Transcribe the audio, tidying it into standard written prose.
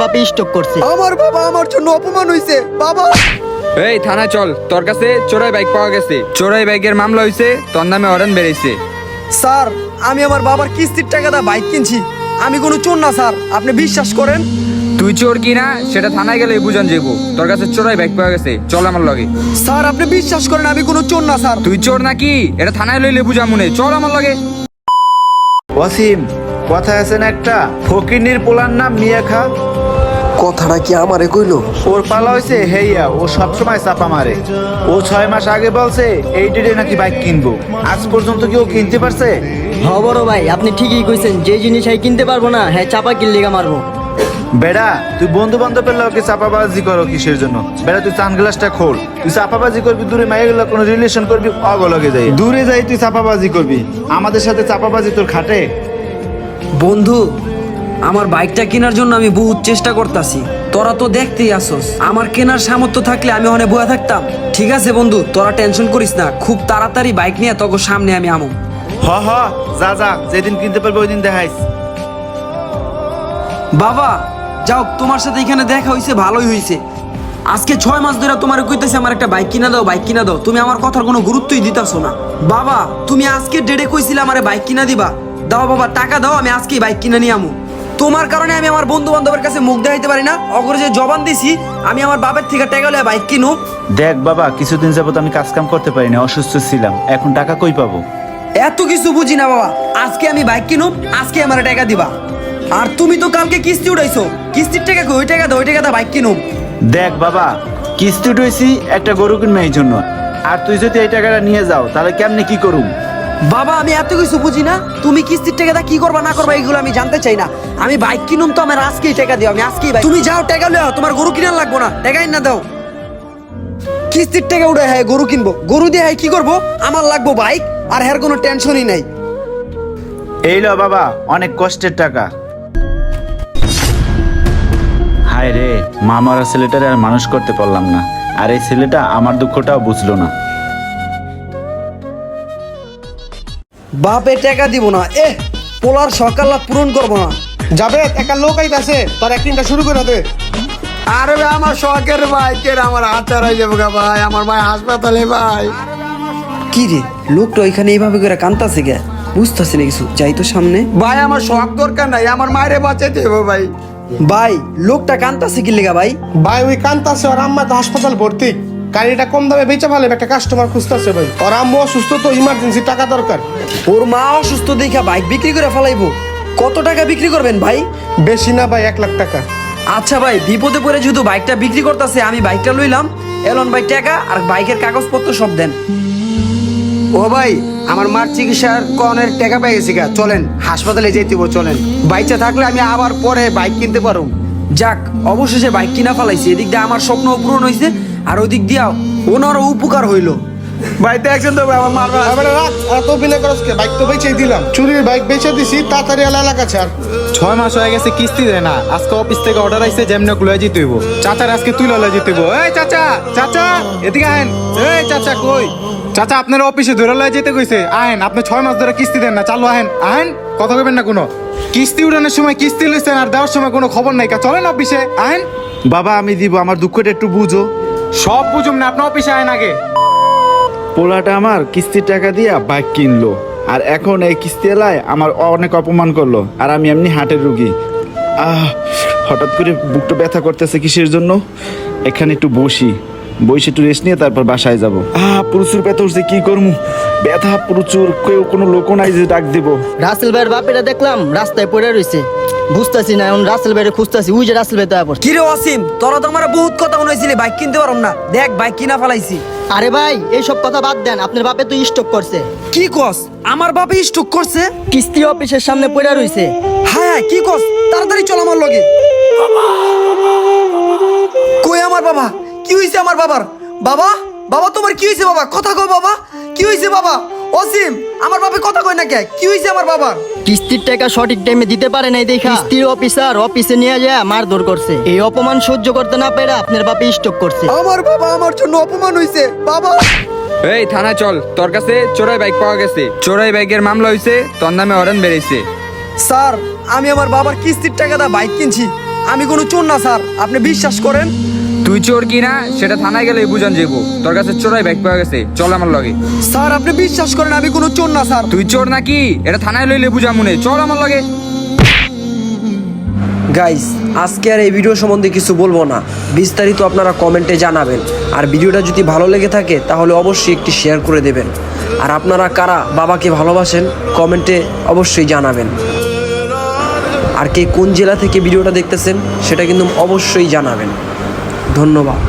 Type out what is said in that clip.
বাপে স্টক করছে। আমার বাবা আমার জন্য অপমান হইছে বাবা। এই থানায় চল, তোর কাছে চোরাই বাইক পাওয়া গেছে। চোরাই বাইকের মামলা হইছে, তোর নামে অরেন বেরিয়েছে। স্যার আমি আমার বাবার কিস্তির টাকা দা বাইক কিনছি, আমি কোনো চোর না স্যার, আপনি বিশ্বাস করেন। তুই চোর কিনা সেটা থানায় গেলে বুঝান যাবো। তোর কাছে চোরাই বাইক পাওয়া গেছে, চল আমার লগে। স্যার আপনি বিশ্বাস করেন আমি কোনো চোর না স্যার। তুই চোর নাকি এটা থানায় লইলে বুঝা মনে, চল আমার লগে। ওয়াসিম, কথা আছে না একটা, ফকিরনির পোলার নাম মিয়া খা। কথাটা কি আমারে কইলো? ওর পালা হয়েছে হেইয়া, ও সবসময় চাপা মারে। ও 6 মাস আগে বলছে এই ডেটে নাকি বাইক কিনবো, আজ পর্যন্ত কি ও কিনতে পারছে? হ বড় ভাই, আপনি ঠিকই কইছেন, যে জিনিস হ্যাঁ কিনতে পারবো না হ্যাঁ চাপা কিনলিগা মারবো। বেড়া তুই বন্ধু বান্ধবের লোকে চাপাবাজি করো কিসের জন্য? বেড়া তুই চান গ্লাসটা খোল। তুই চাপাবাজি করবি দূরে, মাইয়া গেলে কোনো রিলেশন করবি অগলগে যাই, দূরে যাই তুই চাপাবাজি করবি। আমাদের সাথে চাপাবাজি তোর খাটে? বন্ধু, আমার বাইকটা কেনার জন্য আমি বহুত চেষ্টা করতেছি, তোরা তো দেখতেই আসোস। আমার কেনার সামর্থ্য থাকলে আমি ওখানে বয়া থাকতাম। ঠিক আছে বন্ধু, তোরা টেনশন করিস না, খুব তাড়াতাড়ি বাইক নিয়ে তোকে সামনে আমি আমো। হ হ, যা যা, যেদিন কিনতে পারবি ওই দিন দেখাইস। বাবা যাও, তোমার সাথে এখানে দেখা হইছে, ভালোই হইছে। আজকে 6 মাস ধরে তোমার কইতেছে আমার একটা বাইক কিনা দাও, বাইক কিনা দাও, তুমি আমার কথার কোনো গুরুত্বই দিতাছো না। বাবা তুমি আজকে ডেটে কইছিলে আমারে বাইক কিনা দিবা, দাও বাবা টাকা দাও, আমি আজকেই বাইক কিনে নিয়ে আমো। তোমার কারণে আমি আমার বন্ধু বান্ধবের কাছে মুখ দেখাইতে পারি না, অগরে যে জবান দিছি আমি আমার বাপের থেকে টাকা লইয়া বাইক কিনু। দেখ বাবা, কিছুদিন যাবত আমি কাজ কাম করতে পারিনি, অসুস্থ ছিলাম, এখন টাকা কই পাবো? এত কিছু বুঝি না বাবা, আজকে আমি বাইক কিনুম, আজকে আমার টাকা দিবা। আর তুমি তো কালকে কিস্তি উঠাইছো, কিস্তির টাকা কই? ওই টাকা দাও, ওই টাকা দাও, বাইক কিনুম। দেখ বাবা, কিস্তি উঠেছি একটা গরু কিনবে এই জন্য, আর তুই যদি এই টাকাটা নিয়ে যাও তাহলে কেমনে কি করুম? বাবা আমি এত কিছু বুঝি না, তুমি কিস্তির টাকাটা কি করবা না করবা এগুলো আমি জানতে চাই না। আমি বাইক কিনুম তো আমার আজকেই টাকা দিও, আমি আজকেই বাইক। তুমি যাও টাকা লও, তোমার গরু কিনার লাগবো না, টাকাই না দাও। কিস্তির টাকা উঠে হ্যাঁ গরু কিনবো, গরু দিয়ে হ্যাঁ কি করবো? আমার লাগবো বাইক, আর হ্যার কোনো টেনশনই নাই। এই লো বাবা, অনেক কষ্টের টাকা। হায় রে, মামারা ছেলেটারে আর মানুষ করতে পারলাম না, আর এই ছেলেটা আমার দুঃখটাও বুঝলো না। বাপে টাকা দিব না, পোলার সকাল্লা পূরণ করবো না। যাবে একটা লোক আইতাছে, তোর অ্যাক্টিংটা শুরু করে দে। আরে ভাই আমার শখের বাইকের আমার হাতটা রয়ে যাবো গা ভাই, আমার ভাই হাসপাতালে ভাই। কি রে লোকটা ওইখানে এইভাবে করে কান্তাছে গে, বুঝতেছি না কিছু, যাই তো সামনে। ভাই আমার শখ দরকার নাই, আমার মায়েরে বাঁচাইতে হবে ভাই। ভাই লোকটা কান্তাছে কি লেগা ভাই? ভাই ওই কান্তাছে, ওর আম্মা তো হাসপাতাল ভর্তি, গাড়িটা কম দামে বেচে ফেলে, একটা কাস্টমার খুঁজতেছে ভাই। ওর আম্মু অসুস্থ তো, ইমার্জেন্সি টাকা দরকার। ওর মা অসুস্থ দেখা বাইক বিক্রি করে ফেলাইবো? কত টাকা বিক্রি করবেন ভাই? বেশি না ভাই, 1 লাখ টাকা। আচ্ছা ভাই, বিপদে পড়ে যেহেতু বাইকটা বিক্রি করতেছে, আমি বাইকটা লইলাম, এলন ভাই টাকা আর বাইকের কাগজপত্র সব দেন। ও ভাই আমার মার চিকিৎসার কনের টাকা পেয়ে গেছি গা, চলেন হাসপাতালে যেতে হবে, চলেন। বাইচা থাকলে আমি আবার পরে বাইক কিনতে পারবো। যাক অবশেষে বাইক কিনা ফেলাইছি, এদিক দিয়ে আমার স্বপ্ন পূরণ হয়েছে, আর ওদিক দিয়াও ওনারও উপকার হইলো। ভাই দেখছেন তো ভাই আমার মার এবারে রাখ, আর তো বিনা খরচকে বাইক তো বেচেই দিলাম, চুরির বাইক বেচে দিছি, তাড়াতাড়ি এলাকা ছাড়। 6 মাস হয়ে গেছে কিস্তি দেয় না, আজকে অফিস থেকে অর্ডার আইছে যেমন লয়ে যেতে হইব। চাচার আজকে তুই লয়ে যেতে হইব। এই চাচা, চাচা এদিকে আহেন। এই চাচা কই? চাচা আপনার অফিসে ধরে লয়ে যেতে কইছে, আহেন। আপনি 6 মাস ধরে কিস্তি দেন না, চালু আহেন, আহেন। কথা কইবেন না কোনো। কিস্তি উঠানোর সময় কিস্তি লইছেন আর দেওয়ার সময় কোনো খবর নাই, চলেন অফিসে আহেন। বাবা আমি দিব, আমার দুঃখটা একটু বুঝো। সব বুঝুম না, আপনি অফিসে আহেন আগে। পোলাটা আমার কিস্তির টাকা দিয়া বাইক কিনলো, আর এখন এই কিস্তি এলায় আমার অনেক অপমান করলো, আর আমি এমনি হার্টের রুগী। হঠাৎ করে বুকটা ব্যথা করতেছে কিসের জন্য? এখানে একটু বসে একটু রেস্ট নিয়ে তারপর বাসায় যাব। প্রচুর ব্যথা উঠছে, কি করবো, ব্যথা প্রচুর, কেউ কোনো লোক নাই যে ডাক দেবো। রাসেল ভাইয়ের বাপেরা দেখলাম রাস্তায় পড়ে রয়েছে, বুঝতেছি না, এখন রাসেল ভাইয়ের খুঁজতেছি, ওই যে রাসেল ভাই তো আবার। কি রে অসীম, তোরা তো আমার বহুত কথা শুনাইছিলি বাইক কিনতে পারম না, দেখ বাইক কিনা ফেলাইছি। আরে ভাই এইসব কথা বাদ দেন, আপনার বাপে তো স্টক করছে। কি কস? আমার বাপে স্ট্রোক করছে? কিস্তি অফিসের সামনে পড়ে রয়েছে। হ্যাঁ কি কস? তাড়াতাড়ি চল আমার লগে। কই আমার বাবা? কি হইছে আমার বাবার? বাবা, বাবা তোমার কি হইছে বাবা? কথা কও বাবা, কি হইছে বাবা? অসীম আমার বাপে কথা কয় না কে? কি হইছে আমার বাবার? কিস্তির টাকা সঠিক টাইমে দিতে পারে নাই দেখা কিস্তির অফিসার অফিসে নিয়ে যায় মারধর করছে। এই অপমান সহ্য করতে না পেরে আপনার বাপে স্টক করছে। আমার বাবা আমার জন্য অপমান হইছে বাবা। এই থানায় চল, তোর কাছে চোরাই বাইক পাওয়া গেছে। চোরাই বাইকের মামলা হইছে, তোর নামে অরেন বেরিয়েছে। স্যার আমি আমার বাবার কিস্তির টাকা দা বাইক কিনছি, আমি কোনো চোর না স্যার, আপনি বিশ্বাস করেন। তুই চোর কিনা সেটা থানায় গেলে বুঝান যাবো। তোর কাছে চোরাই বাইক পাওয়া গেছে, চল আমার লগে। স্যার আপনি বিশ্বাস করেন আমি কোনো চোর না স্যার। তুই চোর নাকি এটা থানায় লইলে বুঝা মনে, চল আমার লগে। গাইস আজকে আর এই ভিডিও সম্বন্ধে কিছু বলবো না, বিস্তারিত আপনারা কমেন্টে জানাবেন। আর ভিডিওটা যদি ভালো লেগে থাকে তাহলে অবশ্যই একটি শেয়ার করে দেবেন। আর আপনারা কারা বাবাকে ভালোবাসেন কমেন্টে অবশ্যই জানাবেন। আর কে কোন জেলা থেকে ভিডিওটা দেখতেছেন সেটা কিন্তু অবশ্যই জানাবেন। ধন্যবাদ।